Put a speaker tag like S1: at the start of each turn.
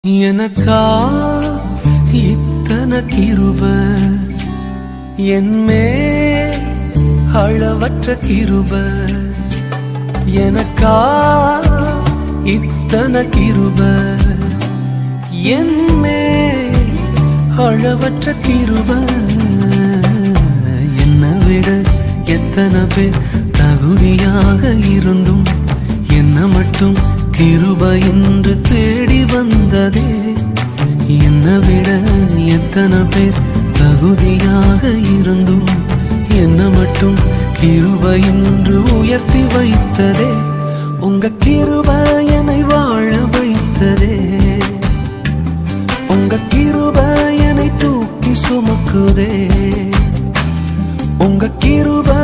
S1: எனக்கா இத்தனை கிருப என்மே அளவற்ற கிருப எனக்கா இத்தனை கிருப என்மே அளவற்ற கிருப என்னை விட எத்தனை பேர் தகுதியாக இருந்தும் என்ன மட்டும் கிருபை என்று தேடி வந்ததே. என்னை விட எத்தனை பேர் தகுதியாக இருந்தும் என்ன மட்டும் கிருபை என்று உயர்த்தி வைத்ததே. உங்க கிருபை என்னை வாழ வைத்ததே. உங்க கிருபை என்னை தூக்கி சுமக்குதே. உங்க கிருபை